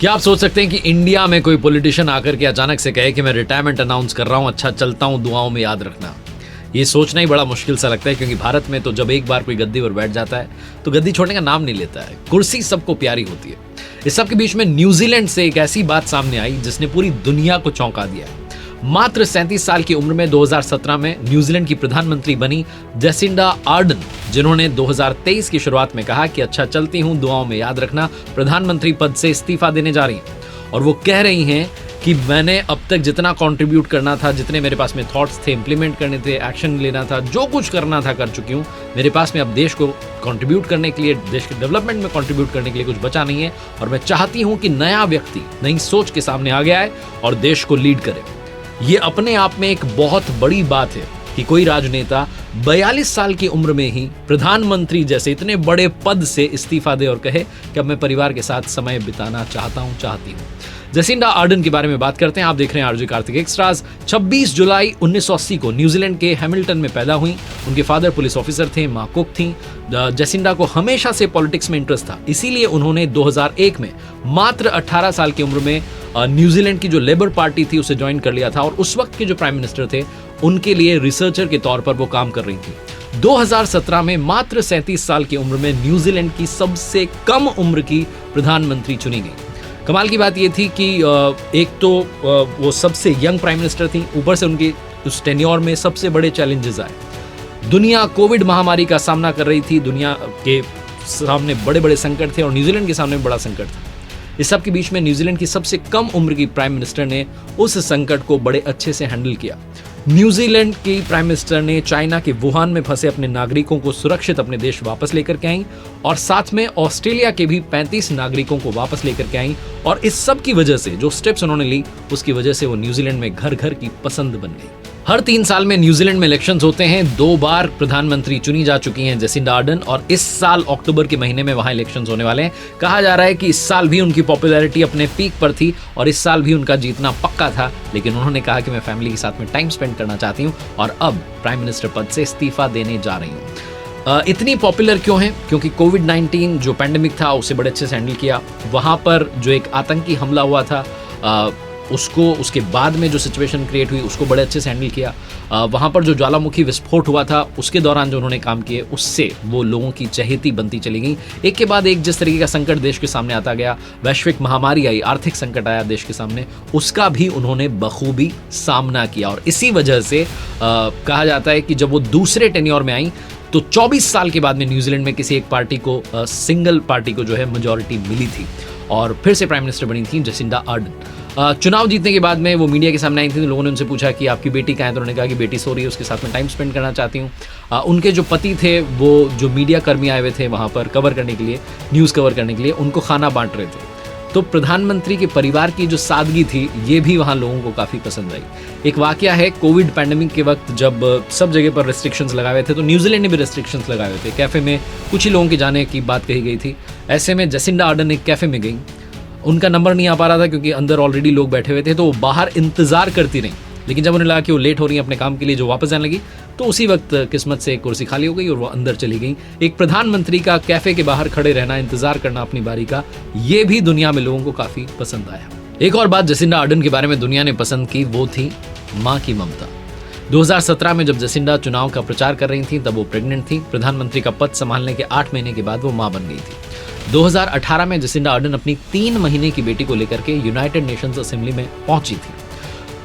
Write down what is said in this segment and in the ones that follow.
क्या आप सोच सकते हैं कि इंडिया में कोई पॉलिटिशियन आकर के अचानक से कहे कि मैं रिटायरमेंट अनाउंस कर रहा हूं, अच्छा चलता हूं, दुआओं में याद रखना। ये सोचना ही बड़ा मुश्किल सा लगता है, क्योंकि भारत में तो जब एक बार कोई गद्दी पर बैठ जाता है तो गद्दी छोड़ने का नाम नहीं लेता है। कुर्सी सबको प्यारी होती है। इस सब के बीच में न्यूजीलैंड से एक ऐसी बात सामने आई जिसने पूरी दुनिया को चौंका दिया है। मात्र 37 साल की उम्र में 2017 में न्यूजीलैंड की प्रधानमंत्री बनी जेसिंडा आर्डन, जिन्होंने 2023 की शुरुआत में कहा कि अच्छा चलती हूं, दुआओं में याद रखना, प्रधानमंत्री पद से इस्तीफा देने जा रही हैं। और वो कह रही हैं कि मैंने अब तक जितना कंट्रीब्यूट करना था, जितने मेरे पास में थॉट्स थे, इंप्लीमेंट करने थे, एक्शन लेना था, जो कुछ करना था कर चुकी हूँ। मेरे पास में अब देश को कंट्रीब्यूट करने के लिए, देश के डेवलपमेंट में कंट्रीब्यूट करने के लिए कुछ बचा नहीं है। और मैं चाहती हूँ कि नया व्यक्ति नई सोच के सामने आ गया है और देश को लीड करे। ये अपने आप में एक बहुत बड़ी बात है कि कोई राजनेता 42 साल की उम्र में ही प्रधानमंत्री जैसे इतने बड़े पद से इस्तीफा दे और कहे कि अब मैं परिवार के साथ समय बिताना चाहती हूँ। जेसिंडा आर्डन के बारे में बात करते हैं। आप देख रहे हैं आरजे कार्तिक एक्स्ट्रास। 26 जुलाई 1980 को न्यूजीलैंड के हैमिल्टन में पैदा हुई। उनके फादर पुलिस ऑफिसर थे, माँ कुक थी। जेसिंडा को हमेशा से पॉलिटिक्स में इंटरेस्ट था, इसीलिए उन्होंने 2001 में मात्र 18 साल की उम्र में न्यूजीलैंड की जो लेबर पार्टी थी उसे ज्वाइन कर लिया था। और उस वक्त के जो प्राइम मिनिस्टर थे उनके लिए रिसर्चर के तौर पर वो काम कर रही थी। 2017 में मात्र 37 साल की उम्र में न्यूजीलैंड की सबसे कम उम्र की प्रधानमंत्री चुनी गई। कमाल की बात यह थी कि एक तो वो सबसे यंग प्राइम मिनिस्टर थी, ऊपर से उनकी उस टेन्योर में सबसे बड़े चैलेंजेस आए। दुनिया कोविड महामारी का सामना कर रही थी, दुनिया के सामने बड़े बड़े संकट थे और न्यूजीलैंड के सामने बड़ा संकट था। इस सब के बीच में न्यूजीलैंड की सबसे कम उम्र की प्राइम मिनिस्टर ने उस संकट को बड़े अच्छे से हैंडल किया। न्यूजीलैंड की प्राइम मिनिस्टर ने चाइना के वुहान में फंसे अपने नागरिकों को सुरक्षित अपने देश वापस लेकर के आई और साथ में ऑस्ट्रेलिया के भी 35 नागरिकों को वापस लेकर के आई। और इस सब की वजह से जो स्टेप्स उन्होंने ली, उसकी वजह से वो न्यूजीलैंड में घर घर की पसंद बन गई। हर 3 साल में न्यूजीलैंड में इलेक्शंस होते हैं। 2 बार प्रधानमंत्री चुनी जा चुकी हैं जेसिंडा आर्डन, और इस साल अक्टूबर के महीने में वहां इलेक्शंस होने वाले हैं। कहा जा रहा है कि इस साल भी उनकी पॉपुलैरिटी अपने पीक पर थी और इस साल भी उनका जीतना पक्का था, लेकिन उन्होंने कहा कि मैं फैमिली के साथ में टाइम स्पेंड करना चाहती हूँ और अब प्राइम मिनिस्टर पद से इस्तीफा देने जा रही हूँ। इतनी पॉपुलर क्यों है? क्योंकि कोविड-19 जो पैंडेमिक था उसे बड़े अच्छे से हैंडल किया। वहां पर जो एक आतंकी हमला हुआ था उसके बाद में जो सिचुएशन क्रिएट हुई उसको बड़े अच्छे से हैंडल किया। वहाँ पर जो ज्वालामुखी विस्फोट हुआ था उसके दौरान जो उन्होंने काम किए, उससे वो लोगों की चहेती बनती चली गई। एक के बाद एक जिस तरीके का संकट देश के सामने आता गया, वैश्विक महामारी आई, आर्थिक संकट आया देश के सामने, उसका भी उन्होंने बखूबी सामना किया। और इसी वजह से कहा जाता है कि जब वो दूसरे टेन्योर में आई तो 24 साल के बाद में न्यूजीलैंड में किसी एक पार्टी को, सिंगल पार्टी को जो है मेजॉरिटी मिली थी और फिर से प्राइम मिनिस्टर बनी थी जेसिंडा आर्डन। चुनाव जीतने के बाद में वो मीडिया के सामने आई थी तो लोगों ने उनसे पूछा कि आपकी बेटी कहाँ है, तो उन्होंने कहा कि बेटी सो रही है, उसके साथ में टाइम स्पेंड करना चाहती हूँ। उनके जो पति थे वो जो मीडिया कर्मी आए हुए थे वहाँ पर कवर करने के लिए, न्यूज़ कवर करने के लिए, उनको खाना बांट रहे थे। तो प्रधानमंत्री के परिवार की जो सादगी थी ये भी वहाँ लोगों को काफ़ी पसंद आई। एक वाकया है, कोविड पैंडेमिक के वक्त जब सब जगह पर रेस्ट्रिक्शंस लगाए हुए थे तो न्यूजीलैंड ने भी रेस्ट्रिक्शंस लगाए हुए थे। कैफ़े में कुछ ही लोगों के जाने की बात कही गई थी। ऐसे में जेसिंडा आर्डन एक कैफ़े में गई, उनका नंबर नहीं आ पा रहा था क्योंकि अंदर ऑलरेडी लोग बैठे हुए थे, तो वो बाहर इंतजार करती रही। लेकिन जब उन्हें लगा कि वो लेट हो रही है अपने काम के लिए, जो वापस जाने लगी, तो उसी वक्त किस्मत से एक कुर्सी खाली हो गई और वो अंदर चली गई। एक प्रधानमंत्री का कैफे के बाहर खड़े रहना, इंतजार करना अपनी बारी का, ये भी दुनिया में लोगों को काफी पसंद आया। एक और बात जेसिंडा आर्डन के बारे में दुनिया ने पसंद की, वो थी माँ की ममता। 2017 में जब जेसिंडा चुनाव का प्रचार कर रही थी तब वो प्रेग्नेंट थी। प्रधानमंत्री का पद संभालने के 8 महीने के बाद वो मां बन गई थी। 2018 में जेसिंडा आर्डन अपनी 3 महीने की बेटी को लेकर के यूनाइटेड नेशंस असेंबली में पहुंची थी।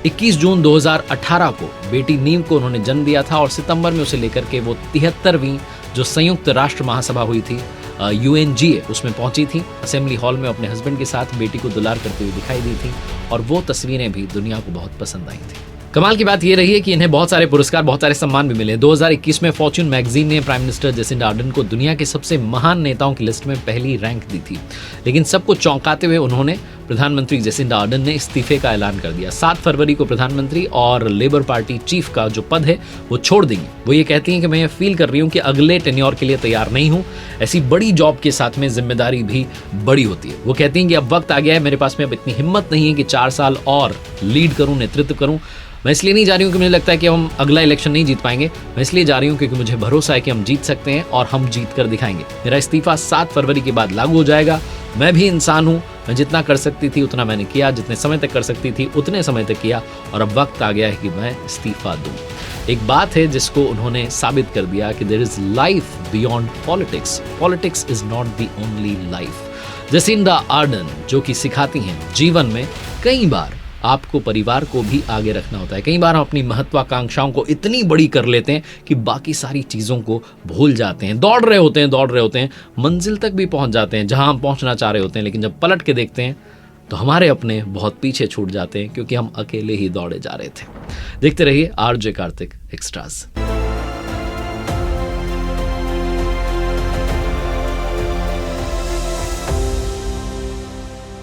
21 जून 2018 को बेटी नीव को उन्होंने जन्म दिया था और सितंबर में उसे लेकर के वो 73वीं जो संयुक्त राष्ट्र महासभा हुई थी UNGA, उसमें पहुंची थी। असेंबली हॉल में अपने हस्बैंड के साथ बेटी को दुलार करते हुए दिखाई दी थी और वो तस्वीरें भी दुनिया को बहुत पसंद आई थी। कमाल की बात यह रही है कि इन्हें बहुत सारे पुरस्कार, बहुत सारे सम्मान भी मिले। 2021 में फॉर्च्यून मैगजीन ने प्राइम मिनिस्टर जेसिंडा आर्डन को दुनिया के सबसे महान नेताओं की लिस्ट में पहली रैंक दी थी। लेकिन सबको चौंकाते हुए उन्होंने, प्रधानमंत्री जेसिंडा आर्डन ने इस्तीफे का ऐलान कर दिया। 7 फरवरी को प्रधानमंत्री और लेबर पार्टी चीफ का जो पद है वो छोड़ देंगी। वो ये कहती हैं कि मैं ये फील कर रही हूँ कि अगले टेन्योर के लिए तैयार नहीं हूँ। ऐसी बड़ी जॉब के साथ में जिम्मेदारी भी बड़ी होती है। वो कहती हैं कि अब वक्त आ गया है, मेरे पास में अब इतनी हिम्मत नहीं है कि 4 साल और लीड करूँ, नेतृत्व करूँ। मैं इसलिए नहीं जा रही हूँ कि मुझे लगता है कि हम अगला इलेक्शन नहीं जीत पाएंगे, मैं इसलिए जा रही हूँ क्योंकि मुझे भरोसा है कि हम जीत सकते हैं और हम जीत कर दिखाएंगे। मेरा इस्तीफा 7 फरवरी के बाद लागू हो जाएगा। मैं भी इंसान हूँ, मैं जितना कर सकती थी उतना मैंने किया, जितने समय तक कर सकती थी उतने समय तक किया, और अब वक्त आ गया है कि मैं इस्तीफा दूं। एक बात है जिसको उन्होंने साबित कर दिया कि there is life beyond politics, politics is not the only life. Jacinda Ardern जो कि सिखाती हैं जीवन में कई बार आपको परिवार को भी आगे रखना होता है। कई बार हम अपनी महत्वाकांक्षाओं को इतनी बड़ी कर लेते हैं कि बाकी सारी चीज़ों को भूल जाते हैं, दौड़ रहे होते हैं, मंजिल तक भी पहुंच जाते हैं जहां हम पहुंचना चाह रहे होते हैं, लेकिन जब पलट के देखते हैं तो हमारे अपने बहुत पीछे छूट जाते हैं क्योंकि हम अकेले ही दौड़े जा रहे थे। देखते रहिए आरजे कार्तिक एक्स्ट्राज।